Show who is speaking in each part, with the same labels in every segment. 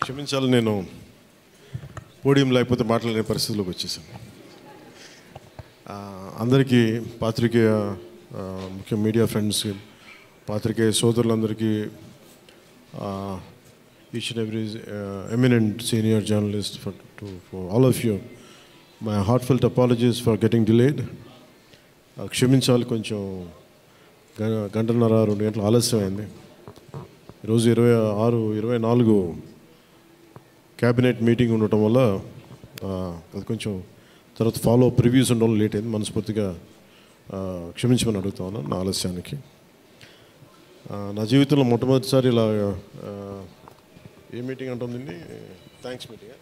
Speaker 1: క్షమించాలి, నేను పోడియం లేకపోతే మాట్లాడే పరిస్థితిలోకి వచ్చేసాను. అందరికీ పాత్రికేయ ముఖ్య మీడియా ఫ్రెండ్స్కి, పాత్రికేయ సోదరులందరికీ, each and every eminent senior journalist, for all of you my heartfelt apologies for getting delayed. క్షమించాలి, కొంచెం గంటన్నర 2 గంటలు ఆలస్యం అయింది. ఈరోజు 24 క్యాబినెట్ మీటింగ్ ఉండటం వల్ల అది కొంచెం తర్వాత ఫాలో అప్ రివ్యూస్ ఉండడం లేట్ అయింది. మనస్ఫూర్తిగా క్షమించమని అడుగుతా ఉన్నాను నా ఆలస్యానికి. నా జీవితంలో మొట్టమొదటిసారి ఇలా ఏ మీటింగ్ అంటుందండి? Thanks meeting,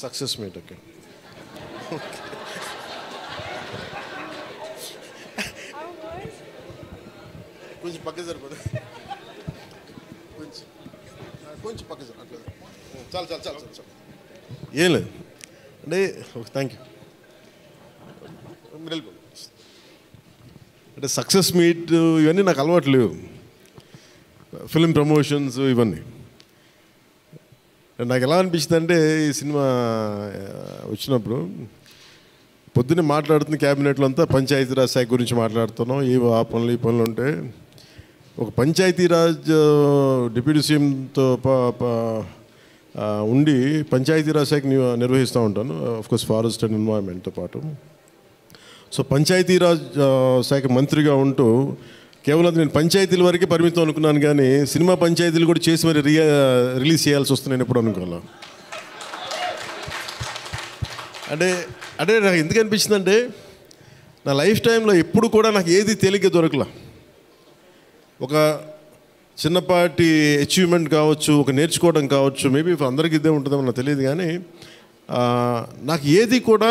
Speaker 1: success meet. Okay, కొంచెం పక్క సరిపడు, కొంచెం పక్క సార్, అట్లా చాలు చాలు చాలు చాలు. ఏం లేదు అంటే థ్యాంక్ యూ. మీరు వెళ్ళిపోండి. అంటే సక్సెస్ మీట్ ఇవన్నీ నాకు అలవాటు లేవు, ఫిల్మ్ ప్రమోషన్స్ ఇవన్నీ. నాకు ఎలా అనిపించింది అంటే, ఈ సినిమా వచ్చినప్పుడు పొద్దున్నే మాట్లాడుతున్న క్యాబినెట్లో అంతా పంచాయతీరాజ్ శాఖ గురించి మాట్లాడుతున్నాం. ఆ పనులు ఈ పనులు ఉంటే ఒక పంచాయతీరాజ్ డిప్యూటీ సీఎంతో ఉండి పంచాయతీరాజ్ శాఖ నిర్వహిస్తూ ఉంటాను, ఆఫ్కోర్స్ ఫారెస్ట్ అండ్ ఎన్వైరన్మెంట్తో పాటు. సో పంచాయతీరాజ్ శాఖ మంత్రిగా ఉంటూ కేవలం నేను పంచాయతీల వరకే పరిమితం అనుకున్నాను, కానీ సినిమా పంచాయతీలు కూడా చేసి మరి రిలీజ్ చేయాల్సి వస్తుంది. నేను ఎప్పుడు అనుకోవాలా అంటే నాకు ఎందుకు అనిపించిందంటే, నా లైఫ్ టైంలో ఎప్పుడు కూడా నాకు ఏది తేలిగ్గా దొరకలా. ఒక చిన్నపాటి అచీవ్మెంట్ కావచ్చు, ఒక నేర్చుకోవడం కావచ్చు, మేబీ అందరికీ ఇదే ఉంటుందో నాకు తెలియదు, కానీ నాకు ఏది కూడా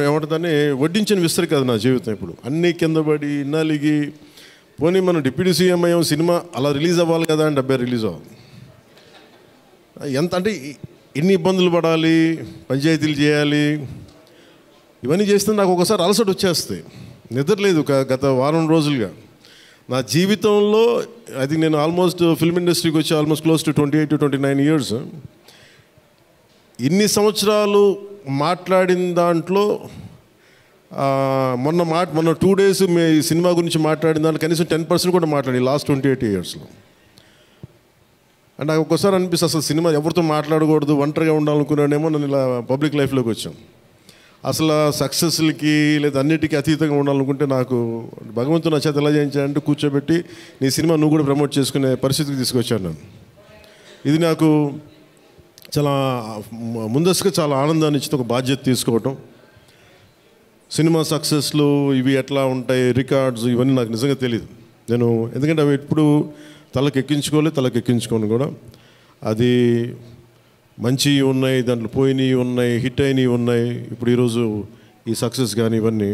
Speaker 1: ఏమంటుందని వడ్డించిన విస్తరి కాదు నా జీవితం. ఇప్పుడు అన్నీ కింద పడి ఇన్నాళ్ళకి పోనీ మనం డిప్యూటీ సీఎం అయ్యాం, సినిమా అలా రిలీజ్ అవ్వాలి కదా అని 70 రిలీజ్ అవ్వాలి. ఎంత అంటే ఎన్ని ఇబ్బందులు పడాలి, పంచాయతీలు చేయాలి, ఇవన్నీ చేస్తే నాకు ఒకసారి అలసట వచ్చేస్తాయి. నిద్రలేదు గత వారం రోజులుగా. నా జీవితంలో అది నేను ఆల్మోస్ట్ ఫిల్మ్ ఇండస్ట్రీకి వచ్చి almost close to 28 to 29 years. ఇన్ని సంవత్సరాలు మాట్లాడిన దాంట్లో మొన్న 2 days మీ సినిమా గురించి మాట్లాడిన దాంట్లో కనీసం 10% కూడా మాట్లాడి లాస్ట్ 28 yearsలో. అంటే నాకు ఒక్కోసారి అనిపిస్తుంది, అసలు సినిమా ఎవరితో మాట్లాడకూడదు, ఒంటరిగా ఉండాలనుకున్నానేమో. నేను ఇలా పబ్లిక్ లైఫ్లోకి వచ్చాను. అసలు సక్సెస్లకి లేదా అన్నిటికీ అతీతంగా ఉండాలనుకుంటే నాకు భగవంతుడు నా చేత ఎలా చేయించాడంటే, కూర్చోబెట్టి నీ సినిమా నువ్వు కూడా ప్రమోట్ చేసుకునే పరిస్థితికి తీసుకొచ్చాను నేను. ఇది నాకు చాలా ముందస్తుగా చాలా ఆనందాన్ని ఇచ్చింది, ఒక బాధ్యత తీసుకోవటం. సినిమా సక్సెస్లు ఇవి ఎట్లా ఉంటాయి, రికార్డ్స్ ఇవన్నీ నాకు నిజంగా తెలియదు. నేను ఎందుకంటే అవి ఎప్పుడు తలకెక్కించుకోను కూడా. అది మంచి ఉన్నాయి, దాంట్లో పోయినవి ఉన్నాయి, హిట్ అయినవి ఉన్నాయి. ఇప్పుడు ఈరోజు ఈ సక్సెస్ కానీ ఇవన్నీ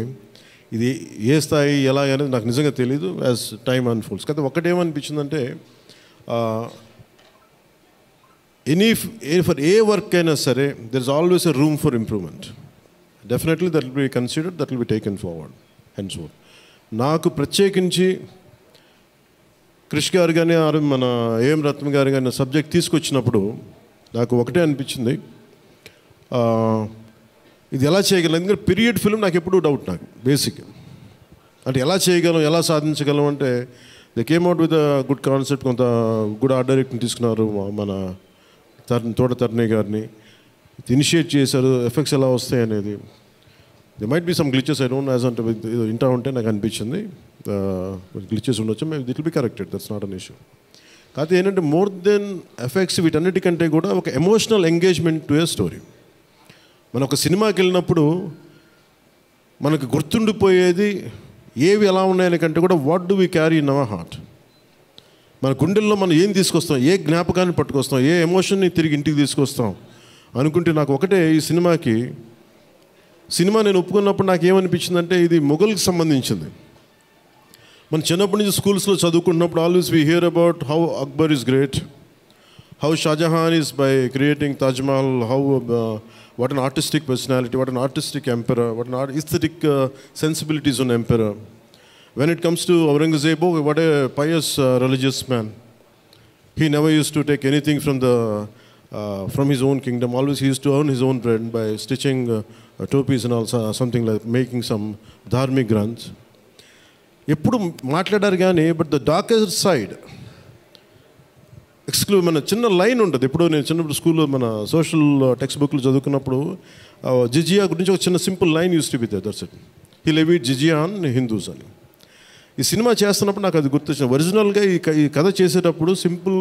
Speaker 1: ఇది ఏ స్థాయి ఎలా అనేది నాకు నిజంగా తెలీదు యాజ్ టైమ్ అన్ఫోల్డ్స్. కదా ఒకటేమనిపించిందంటే, ఫర్ ఏ వర్క్ అయినా సరే there is always a room for improvement. Definitely that will be considered, that will be taken forward and so. నాకు ప్రత్యేకించి క్రిష్ గారు కానీ మన ఏఎం రత్న గారు కానీ సబ్జెక్ట్ తీసుకొచ్చినప్పుడు నాకు ఒకటే అనిపించింది, ఇది ఎలా చేయగలం. ఎందుకంటే పీరియడ్ ఫిల్మ్ నాకు ఎప్పుడూ డౌట్, నాకు బేసిక్ అంటే ఎలా చేయగలం, ఎలా సాధించగలం అంటే they came out with good concept. కొంత గుడ్ ఆర్ట్ డైరెక్ట్ని తీసుకున్నారు, మన తోట తరుణి గారిని ఇనిషియేట్ చేశారు. ఎఫెక్ట్స్ ఎలా వస్తాయి అనేది, they might be some glitches, I don't as అంటే ఇంటా ఉంటే నాకు అనిపించింది గ్లిచెస్ ఉండొచ్చు, it will be corrected, that's not an issue. కాకపోతే ఏంటంటే మోర్ దెన్ ఎఫెక్ట్స్ వీటన్నిటికంటే కూడా ఒక emotional engagement to a story. మనం ఒక సినిమాకి వెళ్ళినప్పుడు మనకు గుర్తుండిపోయేది ఏవి ఎలా ఉన్నాయని కంటే కూడా what do we carry in our heart. మన గుండెల్లో మనం ఏం తీసుకొస్తాం, ఏ జ్ఞాపకాన్ని పట్టుకొస్తాం, ఏ ఎమోషన్ని తిరిగి ఇంటికి తీసుకొస్తాం అనుకుంటే, నాకు ఒకటే ఈ సినిమా నేను ఒప్పుకున్నప్పుడు నాకు ఏమనిపించిందంటే, ఇది మొఘల్కి సంబంధించింది. మన చిన్నప్పటి నుంచి స్కూల్స్లో చదువుకుంటున్నప్పుడు always we hear about how Akbar is great, how Shahjahan is by creating Taj Mahal, how what an artistic personality, what an artistic emperor, what an aesthetic sensibilities on emperor. When it comes to Aurangzeb, what a pious religious man. he never used to take anything from his own kingdom. Always he used to earn his own bread by stitching topis and also something like making some dharmic granths. ఎప్పుడు మాట్లాడారు కానీ but the darker side మన చిన్న line ఉంటుంది. ఇప్పుడు నేను చిన్నప్పుడు స్కూల్లో మన సోషల్ టెక్స్ట్ బుక్లు చదువుకున్నప్పుడు జిజియా గురించి ఒక చిన్న simple line used to be there. That's it. He levied jizya on Hindus అని. ఈ సినిమా చేస్తున్నప్పుడు నాకు అది గుర్తొచ్చింది. ఒరిజినల్గా ఈ కథ చేసేటప్పుడు సింపుల్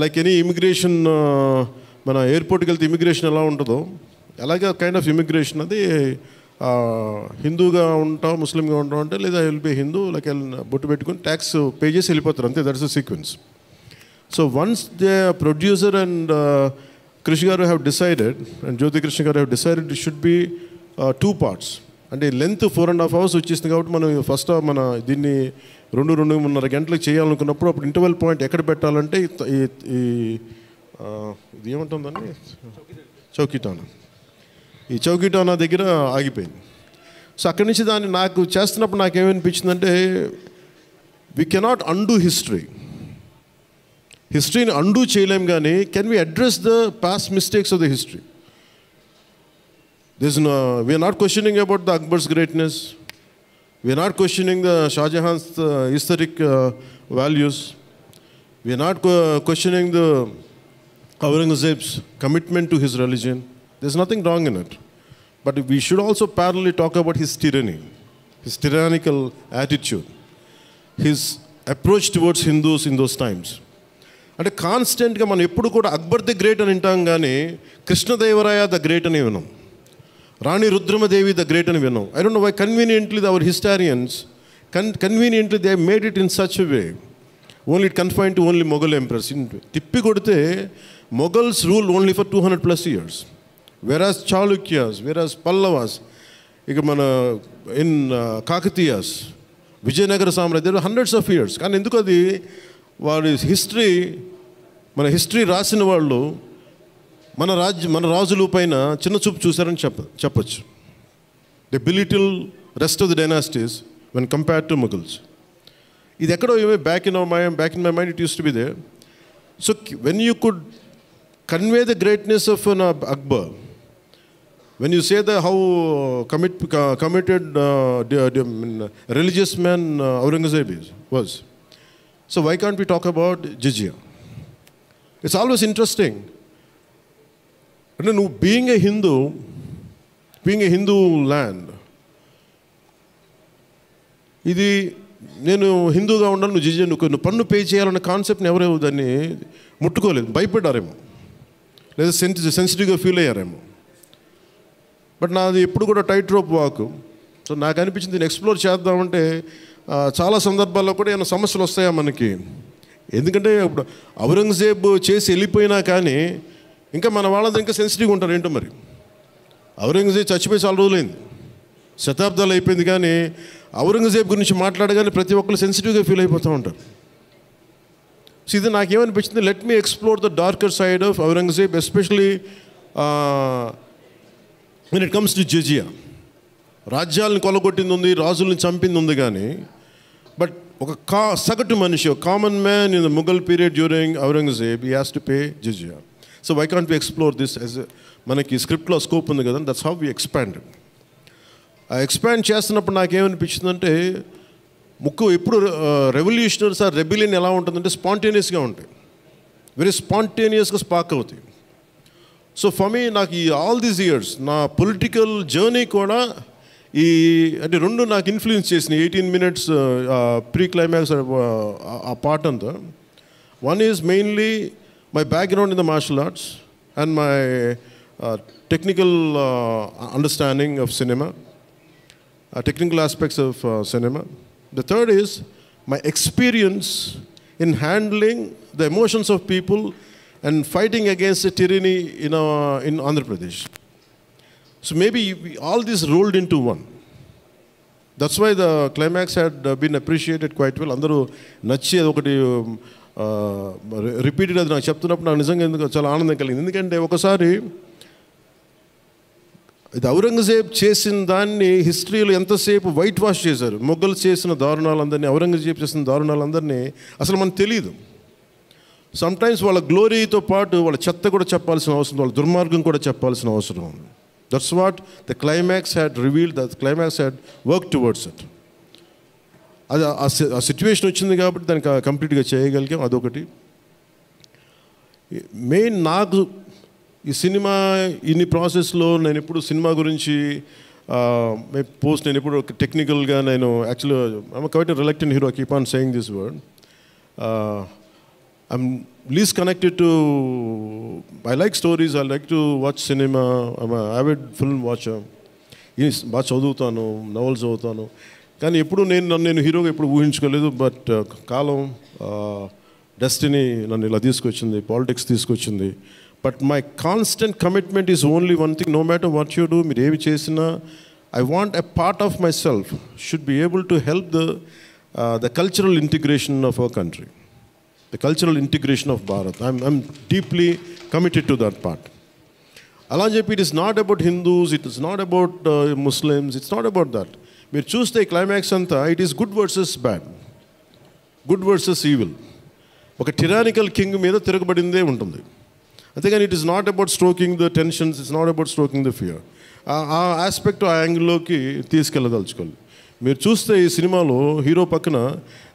Speaker 1: లైక్ ఎనీ ఇమిగ్రేషన్, మన ఎయిర్పోర్ట్కి వెళ్తే ఇమిగ్రేషన్ ఎలా ఉంటుందో అలాగే కైండ్ ఆఫ్ ఇమిగ్రేషన్ అది. హిందూగా ఉంటాం, ముస్లింగా ఉంటాం అంటే లేదా వెళ్ళిపోయి హిందూ లైక్ బొట్టు పెట్టుకుని ట్యాక్స్ పే చేసి వెళ్ళిపోతారు అంతే. That's the sequence. So once the producer and Krish garu have decided and Jyothi Krishna garu have decided it should be 2 parts. అంటే లెంత్ 4.5 hours వచ్చేసింది కాబట్టి మనం ఫస్ట్ మన దీన్ని 2-2.5 గంటలకు చేయాలనుకున్నప్పుడు అప్పుడు ఇంటర్వెల్ పాయింట్ ఎక్కడ పెట్టాలంటే ఇది ఏమంటుందండి, చౌకీటానా. ఈ చౌకీటానా దగ్గర ఆగిపోయింది. సో అక్కడి నుంచి దాన్ని నాకు చేస్తున్నప్పుడు నాకేమనిపించిందంటే వీ కెనాట్ అండూ హిస్టరీని అండూ చేయలేం, కానీ can we address the past mistakes of the history. We are not questioning about the Akbar's greatness. We are not questioning the Shah Jahan's aesthetic values. We are not questioning the Aurangzeb's commitment to his religion. There's nothing wrong in it. But we should also parallelly talk about his tyranny, his tyrannical attitude, his approach towards Hindus in those times. అంటే కాన్స్టెంట్గా మనం ఎప్పుడు కూడా Akbar the great అని వింటాం, కానీ Krishnadevaraya the great అని విన్నాం, రాణి రుద్రమదేవి ద గ్రేట్ అని విన్నాం. I don't know why conveniently our historians conveniently they made it in such way only it confine to only Mughal emperors. తిప్పి కొడితే Mughals rule only for 200+ years, వెరాజ్ చాళుక్యాస్, వెరాజ్ పల్లవాస్, ఇక మన ఇన్ కాకతీయాస్, విజయనగర సామ్రాజ్యం హండ్రెడ్స్ ఆఫ్ ఇయర్స్. కానీ ఎందుకు అది వాడి మన హిస్టరీ రాసిన వాళ్ళు మన రాజుల పైన చిన్న చూపు చూశారని చెప్పచ్చు. They belittle rest of the dynasties when compared to Mughals. ఇది ఎక్కడో back in my mind it used to be there. So when you could convey the greatness of an Akbar, when you say that how committed religious man Aurangzeb was, so why can't we talk about jizya? It's always interesting. And no, being a Hindu land, ఇది నేను హిందూగా ఉండాలి, నువ్వు జిజియా నువ్వు పన్ను pay చేయాలన్న కాన్సెప్ట్ని ఎవరు దాన్ని ముట్టుకోలేదు, భయపడ్డారేమో లేదా సెన్సిటివ్గా ఫీల్ అయ్యారేమో. బట్ నాది ఎప్పుడు కూడా టైట్ రోప్ వాక్. సో నాకు అనిపించింది దీన్ని ఎక్స్ప్లోర్ చేద్దామంటే చాలా సందర్భాల్లో కూడా ఏమైనా సమస్యలు వస్తాయా మనకి. ఎందుకంటే ఇప్పుడు ఔరంగజేబ్ చేసి వెళ్ళిపోయినా కానీ ఇంకా మన వాళ్ళందరూ ఇంకా సెన్సిటివ్గా ఉంటారు ఏంటో మరి. ఔరంగజేబ్ చచ్చిపోయి చాలా రోజులైంది, శతాబ్దాలు అయిపోయింది, కానీ ఔరంగజేబ్ గురించి మాట్లాడగానే ప్రతి ఒక్కరు సెన్సిటివ్గా ఫీల్ అయిపోతూ ఉంటారు. సో ఇది నాకేమనిపించింది, let me explore the darker side of Aurangzeb, especially when it comes to jizya. రాజ్యాలను కొలగొట్టింది ఉంది, రాజుల్ని చంపింది ఉంది, కానీ బట్ ఒక సగటు మనిషి, ఒక common man in the Mughal period during Aurangzeb he has to pay jizya. So why can't we explore this as మనకి స్క్రిప్ట్లో స్కోప్ ఉంది కదా, దట్స్ హౌ వి ఎక్స్పాండెడ్. ఆ ఎక్స్పాండ్ చేస్తున్నప్పుడు నాకేమనిపించిందంటే ఎప్పుడు రెవల్యూషనరీస్ ఆ రెబిలియన్ ఎలా ఉంటుందంటే స్పాంటేనియస్గా ఉంటాయి, వెరీ స్పాంటేనియస్గా స్పార్క్ అవుతాయి. సో ఫర్ మీ నాకు ఈ ఆల్ దీస్ ఇయర్స్ నా పొలిటికల్ జర్నీ కూడా అంటే రెండు నాకు ఇన్ఫ్లుయెన్స్ చేసినాయి. 18 minutes ప్రీ క్లైమాక్స్ ఆ పార్ట్ అంతా. One is mainly my background in the martial arts and my technical understanding of cinema, technical aspects of cinema. The third is my experience in handling the emotions of people and fighting against the tyranny in Andhra Pradesh. So maybe all this rolled into one. That's why the climax had been appreciated quite well. Andaru nachi okati repeated అది నాకు చెప్తున్నప్పుడు నాకు నిజంగా ఎందుకు చాలా ఆనందం కలిగింది. ఎందుకంటే ఒకసారి ఇది ఔరంగజేబ్ చేసిన దాన్ని హిస్టరీలో ఎంతసేపు వైట్ వాష్ చేశారు. మొఘల్స్ చేసిన దారుణాలందరినీ, ఔరంగజేబ్ చేసిన దారుణాలందరినీ అసలు మనకు తెలియదు. సమ్టైమ్స్ వాళ్ళ గ్లోరీతో పాటు వాళ్ళ చెత్త కూడా చెప్పాల్సిన అవసరం, వాళ్ళ దుర్మార్గం కూడా చెప్పాల్సిన అవసరం ఉంది. That's what the climax had revealed, the climax had work towards it. అది ఆ సిచ్యువేషన్ వచ్చింది కాబట్టి దానికి కంప్లీట్గా చేయగలిగాం. అదొకటి. మెయిన్ నాకు ఈ సినిమా ఇన్ని ప్రాసెస్లో నేను ఎప్పుడు సినిమా గురించి నేను ఎప్పుడు టెక్నికల్గా నేను యాక్చువల్గా I'm quite reluctant hero, keep on saying this word. I'm least connected to, I like stories, I like to watch cinema, I'm avid film watcher. బాగా చదువుతాను, నవల్స్ చదువుతాను, కానీ ఎప్పుడు నేను హీరోగా ఎప్పుడు ఊహించుకోలేదు. బట్ కాలం, డెస్టినీ నన్ను ఇలా తీసుకొచ్చింది, పాలిటిక్స్ తీసుకొచ్చింది. But my constant commitment is only one thing, no matter what you do, మీరు ఏమి చేసినా I want a part of my self should be able to help the cultural integration of our country, the cultural integration of Bharat. I'm deeply committed to that part. అలా చెప్పి it is not about Hindus, it is not about Muslims, it's not about that. మీరు చూస్తే ఈ climax అంతా it is good versus bad, good versus evil. ఒక tyrannical king మీద తిరగబడిందే ఉంటుంది, అంతేగాని it is not about stroking the tensions, it's not about stroking the fear. ఆ ఆస్పెక్ట్, ఆ యాంగిల్లోకి తీసుకెళ్ళదలుచుకోవాలి. మీరు చూస్తే ఈ సినిమాలో హీరో పక్కన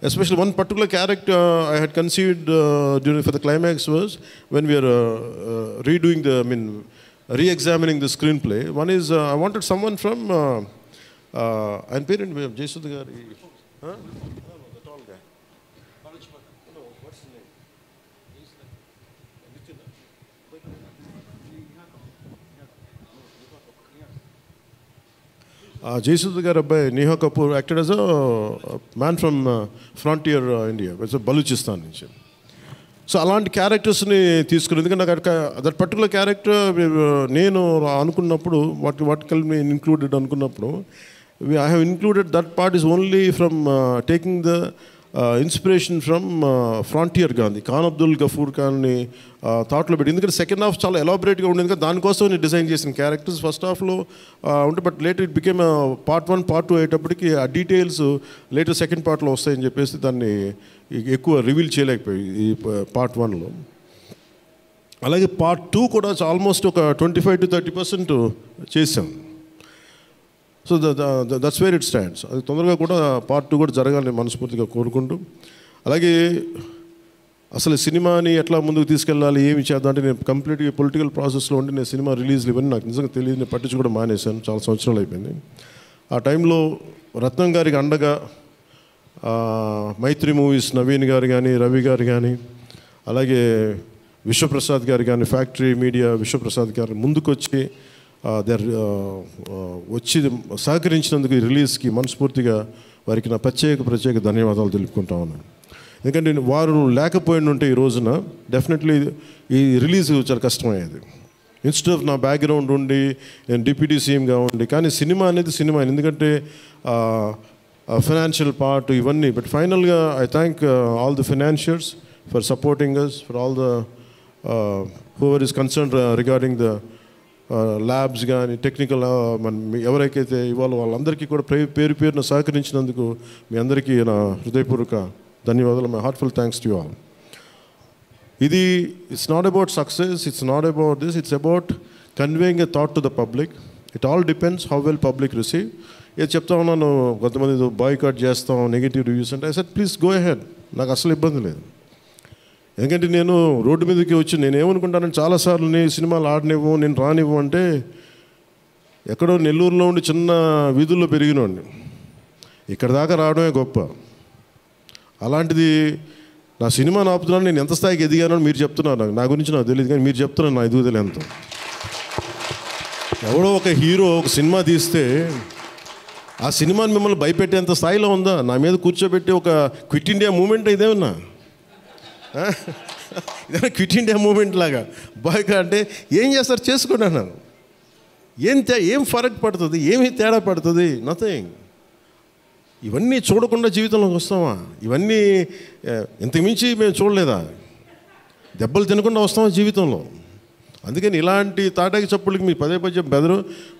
Speaker 1: especially one particular character I had conceived during for the climax was when we are redoing the re-examining the screenplay. One is I wanted someone from ఆయన పేరేంటి, జయసుధ గారి జయసుధ గారి అబ్బాయి Neha Kapoor acted as a man from frontier India, Balochistan నుంచి. So అలాంటి క్యారెక్టర్స్ని తీసుకుని, ఎందుకంటే నాకు దట్ పర్టికులర్ క్యారెక్టర్ నేను అనుకున్నప్పుడు వాట్ కెన్ బి ఇన్క్లూడెడ్ అనుకున్నప్పుడు I have included that part is only from taking the inspiration from Frontier Gandhi, Khan Abdul Ghaffur Khanni థాట్లో పెట్టి. ఎందుకంటే సెకండ్ హాఫ్ చాలా ఎలాబరేట్గా ఉండేది కదా, దానికోసం నేను డిజైన్ చేసిన క్యారెక్టర్స్ ఫస్ట్ హాఫ్లో ఉంటే, but later it became part 1 part 2 అయ్యేటప్పటికి ఆ డీటెయిల్స్ లేటర్ సెకండ్ పార్ట్లో వస్తాయని చెప్పేసి దాన్ని ఎక్కువ రివీల్ చేయలేకపోయి ఈ పార్ట్ 1లో. అలాగే పార్ట్ 2 కూడా ఆల్మోస్ట్ ఒక 25 to 30% చేసాం. So that's where it stands. అది తొందరగా కూడా పార్ట్ 2 కూడా జరగాలని మనస్ఫూర్తిగా కోరుకుంటూ, అలాగే అసలు సినిమాని ఎట్లా ముందుకు తీసుకెళ్ళాలి, ఏమి చేద్దాం అంటే నేను కంప్లీట్గా పొలిటికల్ ప్రాసెస్లో ఉండి నేను సినిమా రిలీజ్లు ఇవన్నీ నాకు నిజంగా తెలియదు, నేను పట్టించుకోవడం మానేశాను, చాలా సంవత్సరాలు అయిపోయింది. ఆ టైంలో రత్నం గారికి అండగా మైత్రి మూవీస్ నవీన్ గారు కానీ, రవి గారు కానీ, అలాగే విశ్వప్రసాద్ గారు కానీ, ఫ్యాక్టరీ మీడియా విశ్వప్రసాద్ గారు ముందుకొచ్చి వచ్చి సహకరించినందుకు ఈ రిలీజ్కి మనస్ఫూర్తిగా వారికి నా ప్రత్యేక ధన్యవాదాలు తెలుపుకుంటా ఉన్నాను. ఎందుకంటే వారు లేకపోయిన ఉంటే ఈ రోజున డెఫినెట్లీ ఈ రిలీజ్ చాలా కష్టమయ్యేది. ఇన్స్టెడ్ ఆఫ్ నా బ్యాక్గ్రౌండ్ ఉండి నేను డిప్యూటీ సీఎంగా ఉండి, కానీ సినిమా అనేది సినిమా, ఎందుకంటే ఫైనాన్షియల్ పార్ట్ ఇవన్నీ. బట్ ఫైనల్గా I thank all the financiers for supporting us, for all the whoever is concern regarding the labs కానీ టెక్నికల్ ఎవరికైతే ఇవాళ వాళ్ళందరికీ కూడా పేరు పేరున సహకరించినందుకు మీ అందరికీ నా హృదయపూర్వక ధన్యవాదాలు. My heartful thanks to you all. ఇది it's not about success, it's not about this, it's about conveying a thought to the public. It all depends how well public receive. ఏది చెప్తా ఉన్నాను, కొంతమంది బాయ్కాట్ చేస్తాం, నెగిటివ్ రివ్యూస్ అంటే, I said please go ahead, నాకు అసలు ఇబ్బంది లేదు. ఎందుకంటే నేను రోడ్డు మీదకి వచ్చి నేను ఏమనుకుంటానంటే చాలాసార్లు నీ సినిమాలు ఆడనివ్వు, నేను రానివ్వు అంటే, ఎక్కడో నెల్లూరులో ఉండి చిన్న వీధుల్లో పెరిగినోండి, ఇక్కడ దాకా రావడమే గొప్ప. అలాంటిది నా సినిమా ఆపుతున్నాను, నేను ఎంత స్థాయికి ఎదిగానో మీరు చెప్తున్నారు. నా గురించి నాకు తెలియదు, కానీ మీరు చెప్తున్నారు నా ఎదుగుదల ఎంత. ఎవడో ఒక హీరో ఒక సినిమా తీస్తే ఆ సినిమాని మిమ్మల్ని భయపెట్టేంత స్థాయిలో ఉందా? నా మీద కూర్చోబెట్టి ఒక క్విట్ ఇండియా మూమెంట్ ఇదేమన్నా, ఇదే క్విట్ ఇండియా మూమెంట్ లాగా బాయ్కా అంటే ఏం చేస్తారు, చేసుకోండి అన్నాను. ఏం ఫరక్ పడుతుంది, ఏమి తేడా పడుతుంది? నథింగ్. ఇవన్నీ చూడకుండా జీవితంలోకి వస్తామా? ఇవన్నీ ఇంతకుమించి మేము చూడలేదా? దెబ్బలు తినకుండా వస్తామా జీవితంలో? అందుకని ఇలాంటి తాటాకి చప్పుళ్ళకి మీ పదే బెదరు,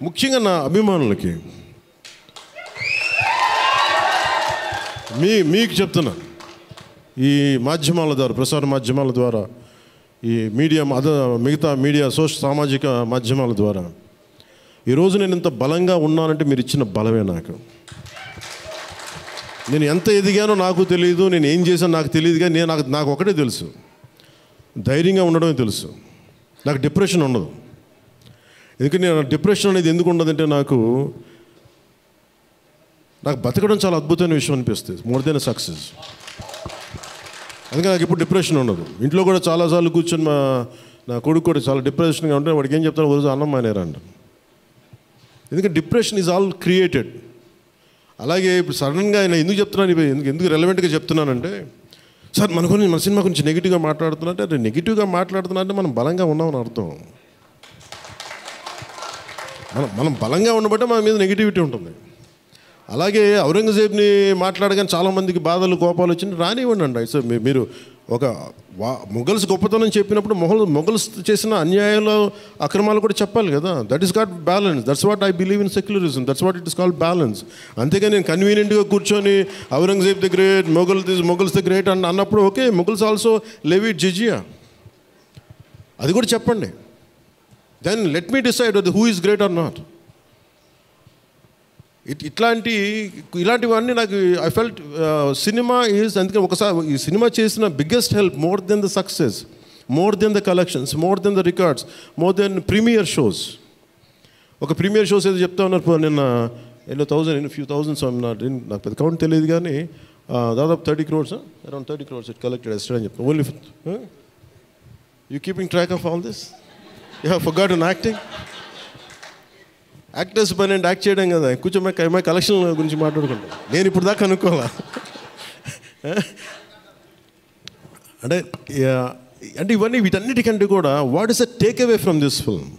Speaker 1: ముఖ్యంగా నా అభిమానులకి మీకు చెప్తున్నా, ఈ మాధ్యమాల ద్వారా, ప్రసార మాధ్యమాల ద్వారా, ఈ మీడియా మిగతా మీడియా సామాజిక మాధ్యమాల ద్వారా ఈరోజు నేను ఇంత బలంగా ఉన్నానంటే మీరు ఇచ్చిన బలమే నాకు. నేను ఎంత ఎదిగానో నాకు తెలియదు, నేను ఏం చేశానో నాకు తెలియదు, కానీ నాకు ఒకటే తెలుసు, ధైర్యంగా ఉండడమే తెలుసు. నాకు డిప్రెషన్ ఉండదు. ఎందుకంటే నేను డిప్రెషన్ అనేది ఎందుకు ఉండదంటే నాకు బతకడం చాలా అద్భుతమైన విషయం అనిపిస్తుంది, మోర్ దెన్ సక్సెస్. అందుకే నాకు ఇప్పుడు డిప్రెషన్ ఉండదు. ఇంట్లో కూడా చాలాసార్లు కూర్చొని నా కొడుకు కూడా చాలా డిప్రెషన్గా ఉంటే వాడికి ఏం చెప్తాను, రోజు అన్నం మానేరంట. ఎందుకంటే డిప్రెషన్ ఈజ్ ఆల్ క్రియేటెడ్. అలాగే ఇప్పుడు సడన్గా ఆయన ఎందుకు చెప్తున్నాను, ఎందుకు రెలవెంట్గా చెప్తున్నానంటే, సార్ మన సినిమా గురించి నెగిటివ్గా మాట్లాడుతున్నట్టే, అది నెగిటివ్గా మాట్లాడుతున్నా అంటే మనం బలంగా ఉన్నామని అర్థం. మనం బలంగా ఉండబట్టే మన మీద నెగిటివిటీ ఉంటుంది. అలాగే ఔరంగజేబ్ని మాట్లాడగానే చాలామందికి బాధలు కోపాలు వచ్చింది, రానివ్వండి అండి. సో మీరు ఒక మొఘల్స్ గొప్పతనం చెప్పినప్పుడు మొఘల్స్ చేసిన అన్యాయాలు అక్రమాలు కూడా చెప్పాలి కదా. That is got balance. That's what I believe in secularism. That's what it is called balance. అంతేగాని నేను కన్వీనియంట్గా కూర్చొని Aurangzeb the great, Mughals the great అన్నప్పుడు okay, Mughals also levied jizya, అది కూడా చెప్పండి. Then let me decide who is great or not. ఇలాంటివన్నీ నాకు ఐ ఫెల్ట్ సినిమా ఈజ్, అందుకే ఒకసారి ఈ సినిమా చేసిన biggest help, more than the success, more than the collections, more than the records, more than premier shows. ఒక premier shows ఏదో చెప్తా ఉన్నారు నిన్న, ఫ్యూ థౌజండ్స్, నాకు పెద్ద కౌంట్ తెలియదు కానీ దాదాపు 30 crores, around 30 crores it collected yesterday అని చెప్తాను. Only you keeping track of all this? You have forgotten acting. Actors పని అంటే యాక్ట్ చేయడం కదా, కూర్చోమై కలెక్షన్ గురించి మాట్లాడుకుంటాం. నేను ఇప్పుడు దాకా అనుకోవాలా అంటే ఇవన్నీ వీటన్నిటికంటే కూడా what is a takeaway from this film?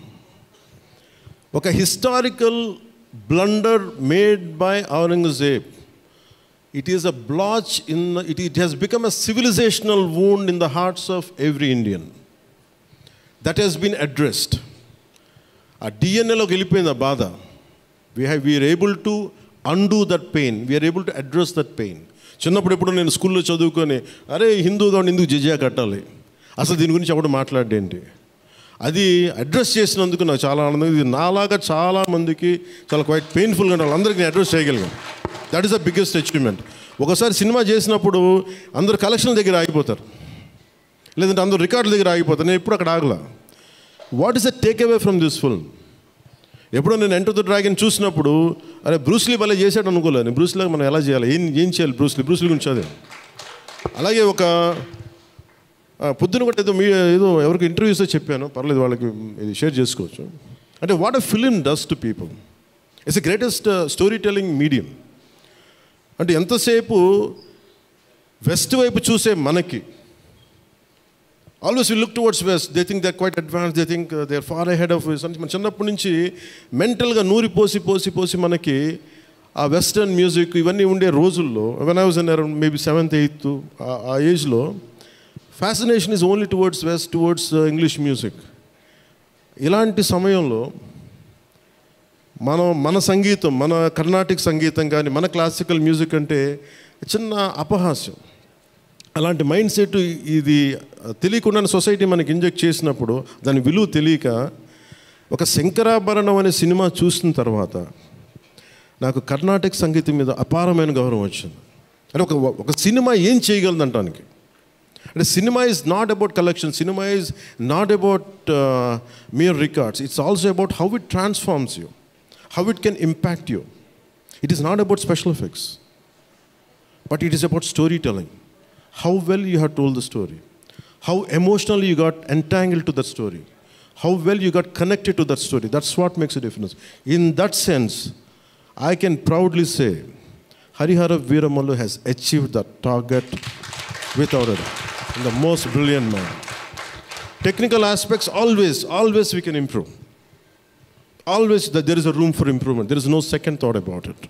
Speaker 1: ఒక historical blunder made by Aurangzeb. It is a blotch it has become a civilizational wound in the hearts of every Indian. That has been addressed. ఆ డిఎన్ఏలోకి వెళ్ళిపోయింది ఆ బాధ. We're able to undo that pain, we're able to address that pain. చిన్నప్పుడు ఎప్పుడు నేను స్కూల్లో చదువుకొని, అరే హిందూగా ఉండి ఎందుకు జిజియా కట్టాలి, అసలు దీని గురించి ఎవడు మాట్లాడేంటి, అది అడ్రస్ చేసినందుకు నాకు చాలా ఆనందంగా. ఇది నాలాగా చాలామందికి చాలా క్వైట్ పెయిన్ఫుల్గా ఉండాలి, అందరికీ నేను అడ్రస్ చేయగలిగాను. That is the biggest achievement. ఒకసారి సినిమా చేసినప్పుడు అందరు కలెక్షన్ల దగ్గర ఆగిపోతారు, లేదంటే అందరూ రికార్డుల దగ్గర ఆగిపోతారు. నేను ఎప్పుడు అక్కడ ఆగలా. What is the takeaway from this film? ఎప్పుడో నేను ఎంటర్ ద డ్రాగన్ చూసినప్పుడు, అరే బ్రూస్లీ భలే చేశాడు అనుకోలేదు. బ్రూస్లీగా మనం ఎలా చేయాలి, ఏం చేయాలి, బ్రూస్లీ గురించి అదే. అలాగే ఒక పొద్దున కూడా ఏదో ఎవరికి ఇంటర్వ్యూస్లో చెప్పాను, పర్లేదు వాళ్ళకి ఇది షేర్ చేసుకోవచ్చు. అంటే what a film does to people. It's the greatest story telling medium. అంటే ఎంతసేపు వెస్ట్ వైపు చూసే మనకి, always we look towards west, they think they are quite advance, they think they are far ahead of west. మన చిన్నప్పటి నుంచి మెంటల్గా నూరి పోసి మనకి ఆ వెస్టర్న్ మ్యూజిక్ ఇవన్నీ ఉండే రోజుల్లో, when I was in around maybe 7th 8th ఆ ఏజ్లో, fascination is only towards west, towards English music. ఇలాంటి సమయంలో మన సంగీతం, మన కర్ణాటిక్ సంగీతం కానీ మన క్లాసికల్ మ్యూజిక్ అంటే చిన్న అపహాస్యం. అలాంటి మైండ్ సెట్ ఇది తెలియకుండా సొసైటీ మనకి ఇంజెక్ట్ చేసినప్పుడు, దాని విలువ తెలియక, ఒక శంకరాభరణం అనే సినిమా చూసిన తర్వాత నాకు కర్ణాటక సంగీతం మీద అపారమైన గౌరవం వచ్చింది. అంటే ఒక సినిమా ఏం చేయగలదంటానికి. అంటే cinema is not about collection, cinema is not about mere records, it's also about how it transforms you, how it can impact you. It is not about special effects, but it is about storytelling. How well you have told the story, how emotionally you got entangled to that story, how well you got connected to that story. That's what makes a difference. In that sense, I can proudly say Harihara Veeramallu has achieved that target without a doubt, in the most brilliant manner. Technical aspects, always we can improve. Always there is a room for improvement. There is no second thought about it.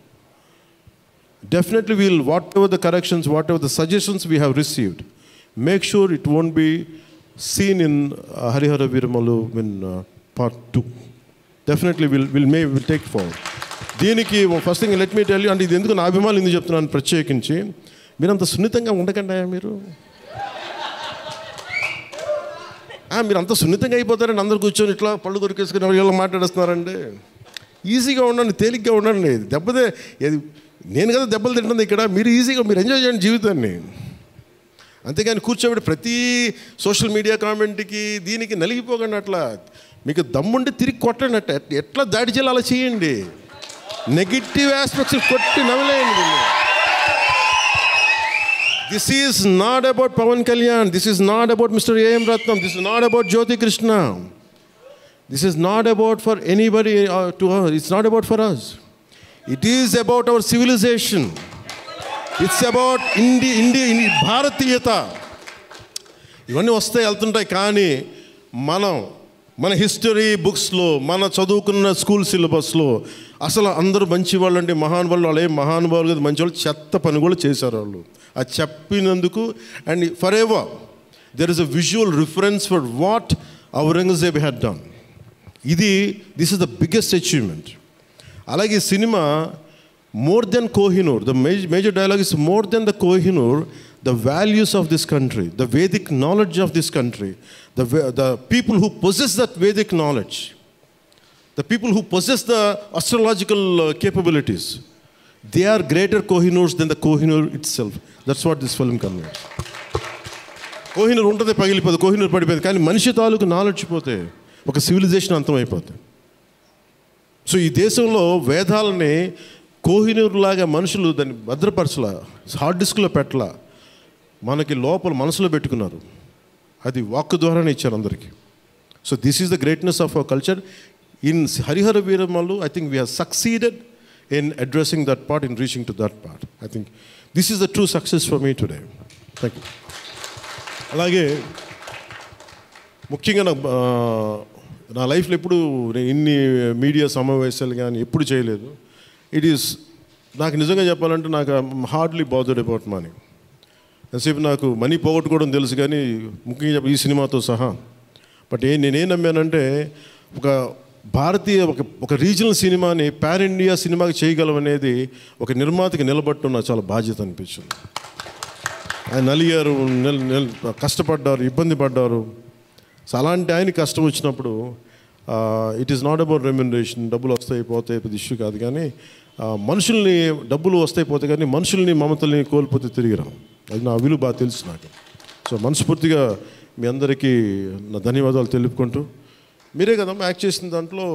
Speaker 1: Definitely we'll, whatever the corrections, whatever the suggestions we have received, make sure it won't be seen in Harihara Veeramallu in part 2. Definitely we'll take forward. దీనికి first thing let me tell you, అంటే ఇది ఎందుకు నా అభిమానులు ఎందుకు చెప్తున్నాను ప్రత్యేకించి, మీరంత సున్నితంగా ఉండకండి మీరు. మీరు అంత సున్నితంగా అయిపోతారండి, అందరు కూర్చొని ఇట్లా పళ్ళు దొరికేసుకుని ఎవరు మాట్లాడేస్తున్నారండి. ఈజీగా ఉండండి, తేలిగ్గా ఉండండి. నేను కదా దెబ్బలు తింటుంది ఇక్కడ, మీరు ఈజీగా మీరు ఎంజాయ్ చేయండి జీవితాన్ని. అంతేగాని కూర్చోబెట్టి ప్రతి సోషల్ మీడియా కామెంట్కి దీనికి నలిగిపోకండి. అట్లా మీకు దమ్ముండి తిరిగి కొట్టండి. ఎట్లా దాడి చేయాలి అలా చేయండి. నెగిటివ్ ఆస్పెక్ట్స్ కొట్టి నవ్వలేయండి. This is not about Pawan Kalyan. This is not about Mr. A.M. Ratnam. This is not about Jyoti Krishna. This is not about for anybody to us. It's not about for us. It is about our civilization. It's about భారతీయత. ఇవన్నీ వస్తాయి వెళ్తుంటాయి. కానీ మన history బుక్స్లో, మన చదువుకున్న school సిలబస్లో అసలు అందరూ మంచి వాళ్ళు అంటే మహానుభావులు, వాళ్ళు ఏం మహానుభావులు కదా, మంచి వాళ్ళు చెత్త పని కూడా చేశారు వాళ్ళు. అది చెప్పినందుకు and for ever there is a visual reference for what Aurangzeb had done. This is the biggest achievement. అలాగే ఈ cinema more than Kohinoor, the major dialogue is more than the Kohinoor, the values of this country, the Vedic knowledge of this country, the people who possess that Vedic knowledge, the people who possess the astrological capabilities, they are greater Kohinoors than the Kohinoor itself. That's what this film conveys. Kohinoor ఉంటుంది, పగిలిపోతుంది, కోహినూర్ పడిపోతుంది. కానీ మనిషి తాలూకు knowledge పోతే ఒక civilisation అంతమైపోతుంది. So ఈ దేశంలో వేదాలని కోహినూర్ లాగా మనుషులు దాన్ని భద్రపరచలా, హార్డ్ డిస్క్లో పెట్టలా, మనకి లోపల మనసులో పెట్టుకున్నారు. అది వాక్ ద్వారానే ఇచ్చారు అందరికీ. So this is the greatness of our culture. In Harihara Veeramallu I think we have succeeded in addressing that part, in reaching to that part. I think this is the true success for me today. Thank you. అలాగే ముఖ్యంగా నా లైఫ్లో ఎప్పుడు నేను ఇన్ని media సమావేశాలు కానీ ఎప్పుడు చేయలేదు. నాకు నిజంగా చెప్పాలంటే నాకు హార్డ్లీ బాదర్డ్ అబౌట్ మనీ. ఎంతసేపు నాకు మనీ పోగొట్టుకోవడం తెలుసు, కానీ ముఖ్యంగా ఈ సినిమాతో సహా. బట్ నేనేం నమ్మానంటే ఒక భారతీయ ఒక రీజనల్ సినిమాని పాన్ ఇండియా సినిమాకి చేయగలం అనేది ఒక నిర్మాతకి నిలబట్టడం నాకు చాలా బాధ్యత అనిపించింది. ఆయన నలిగారు, కష్టపడ్డారు, ఇబ్బంది పడ్డారు. సో అలాంటి ఆయన కష్టం వచ్చినప్పుడు it is not about remuneration, డబ్బులు వస్తాయి పోతాయి పెద్ద ఇష్యూ కాదు. కానీ మనుషుల్ని, డబ్బులు వస్తాయి పోతాయి కానీ మనుషుల్ని, మమతల్ని కోల్పోతే తిరిగి రావు. అది నా విలువ బాగా తెలుసు నాకు. సో మనస్ఫూర్తిగా మీ అందరికీ నా ధన్యవాదాలు తెలుపుకుంటూ, మీరే కదమ్మా యాక్ట్ చేసిన దాంట్లో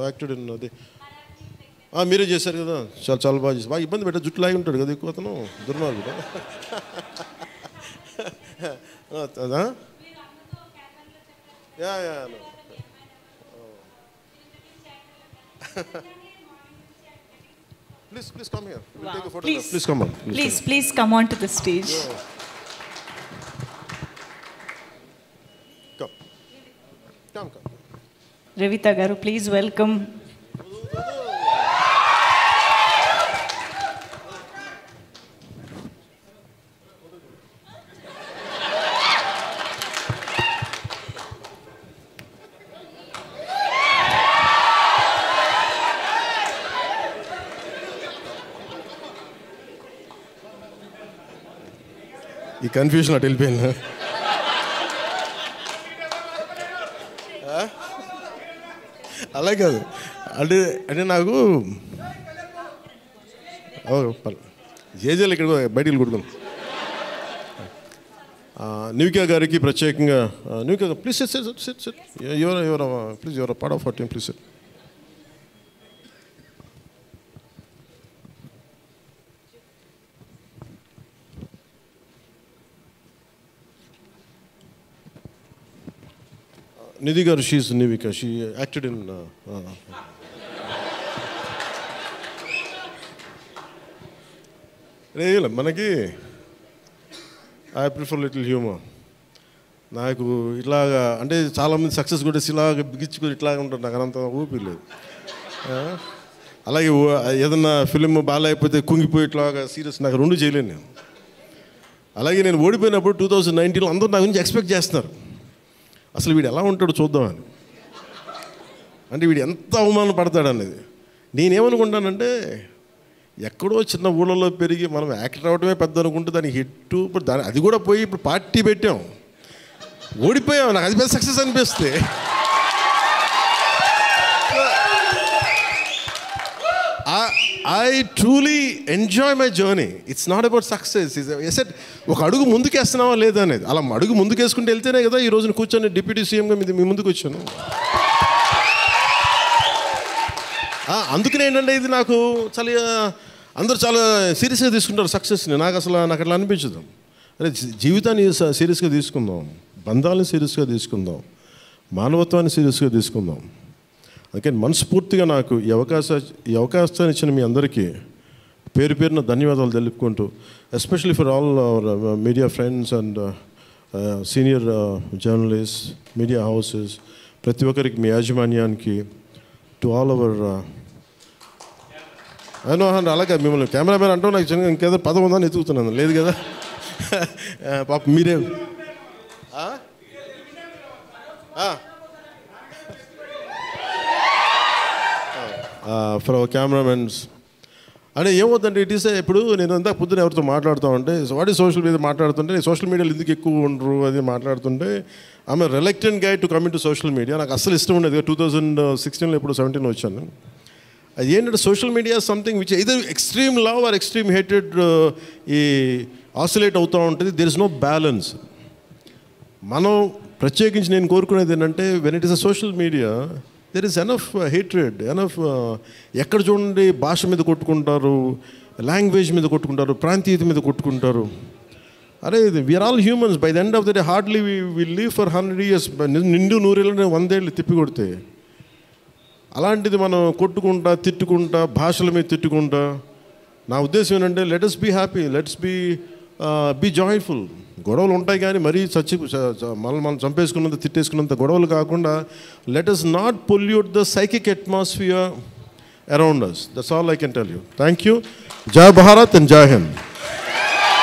Speaker 1: యాక్టెడ్ అది మీరే చేశారు కదా, చాలా బాగా చేసి, బాగా ఇబ్బంది పెట్టా, జుట్టు లాగి ఉంటాడు కదా ఎక్కువ అతను, దుర్మార్గుడు. అదా Please come here. We'll take a photograph. Please come on.
Speaker 2: Please come on to the stage.
Speaker 1: Come.
Speaker 2: Revita garu, please welcome.
Speaker 1: ఈ కన్ఫ్యూజన్ అటు వెళ్ళిపోయింది. అలా కాదు అంటే నాకు జేజేలు ఇక్కడ బయటికి కొడుకున్నాం. నివికా గారికి ప్రత్యేకంగా, Nivika please sit please your part of our team, please sit. Nidhi garu, she's Nivika. She acted in. మనకి ఐ ప్రిఫర్ లిటిల్ హ్యూమర్. నాకు ఇట్లాగా అంటే చాలామంది సక్సెస్ కూడా ఇలాగ బిగించుకొని ఇట్లాగా ఉంటారు, నాకు అంత ఊపిరి లేదు. అలాగే ఏదన్నా ఫిలిం బాగాలేకపోతే కుంగిపోయి ఇట్లాగా సీరియస్, నాకు రెండు చేయలేను నేను. అలాగే నేను ఓడిపోయినప్పుడు 2019లో అందరూ నా గురించి ఎక్స్పెక్ట్ చేస్తున్నారు, అసలు వీడు ఎలా ఉంటాడో చూద్దామని, అంటే వీడు ఎంత అవమానం పడతాడు అనేది. నేనేమనుకుంటానంటే ఎక్కడో చిన్న ఊళ్ళలో పెరిగి మనం యాక్టర్ అవడమే పెద్ద అనుకుంటే దానికి హిట్, ఇప్పుడు దాని అది కూడా పోయి ఇప్పుడు పార్టీ పెట్టాం, ఓడిపోయాం, నాకు అది పెద్ద సక్సెస్ అనిపిస్తే. I truly enjoy my journey. It's not about success. I said, ఒక అడుగు ముందుకేస్తున్నావా లేదా అనేది. అలా అడుగు ముందుకేసుకుంటూ వెళ్తేనే కదా ఈ రోజున కూర్చొని డిప్యూటీ సీఎంగా మీ ముందుకు వచ్చాను. అందుకనే ఏంటంటే ఇది నాకు చాలా అందరూ చాలా సీరియస్గా తీసుకుంటారు సక్సెస్ని. నాకు అట్లా అనిపించదు. అరే జీవితాన్ని సీరియస్గా తీసుకుందాం, బంధాలను సీరియస్గా తీసుకుందాం, మానవత్వాన్ని సీరియస్గా తీసుకుందాం. అందుకని మనస్ఫూర్తిగా నాకు ఈ అవకాశాన్ని ఇచ్చిన మీ అందరికీ పేరు పేరున ధన్యవాదాలు తెలుపుకుంటూ, especially for all our media friends and senior journalist, media houses, ప్రతి ఒక్కరికి, మీ యాజమాన్యానికి, టు ఆల్ అవర్ అయినో అలాగే మిమ్మల్ని కెమెరామెన్ అంటూ నాకు చిన్న ఇంకేదో పదం ఉందని ఎత్తుకుతున్నాను, లేదు కదా పాప మీరే ఫర్ అవర్ కెమెరామెన్స్. అంటే ఏమవుతుందంటే ఇట్ ఈస్ ఇప్పుడు నేను అంతా పొద్దున ఎవరితో మాట్లాడుతూ ఉంటే వాటి సోషల్ మీడియా మాట్లాడుతుంటే, సోషల్ మీడియాలో ఎందుకు ఎక్కువ ఉండరు అది మాట్లాడుతుంటే, ఆమె reluctant guy to come in to social media. నాకు అస్సలు ఇష్టం ఉండేది. 2016లో ఇప్పుడు 17 వచ్చాను. అది ఏంటంటే social media something which either extreme love or extreme hated ఈ ఆసిలేట్ అవుతూ ఉంటుంది. There is no balance. మనం ప్రత్యేకించి నేను కోరుకునేది ఏంటంటే, when it is a social media there is enough hatred, enough ఎక్కడ చూడండి భాష మీద కొట్టుకుంటారు, లాంగ్వేజ్ మీద కొట్టుకుంటారు, ప్రాంతీయత మీద కొట్టుకుంటారు. అరే we're all humans. By the end of the day hardly we live for 100 years. నిండు 100 ఏళ్ళని 100 ఏళ్ళు తిప్పి కొడితే, అలాంటిది మనం కొట్టుకుంటా తిట్టుకుంటా భాషల మీద తిట్టుకుంటా, నా ఉద్దేశం ఏంటంటే let us be happy, let's be joyful. గొడవలు ఉంటాయి కానీ మరీ మనం చంపేసుకున్నంత తిట్టేసుకున్నంత గొడవలు కాకుండా, let us not pollute the psychic atmosphere around us. That's all I can tell you. Thank you. జై భారత్ అండ్ జై హింద్.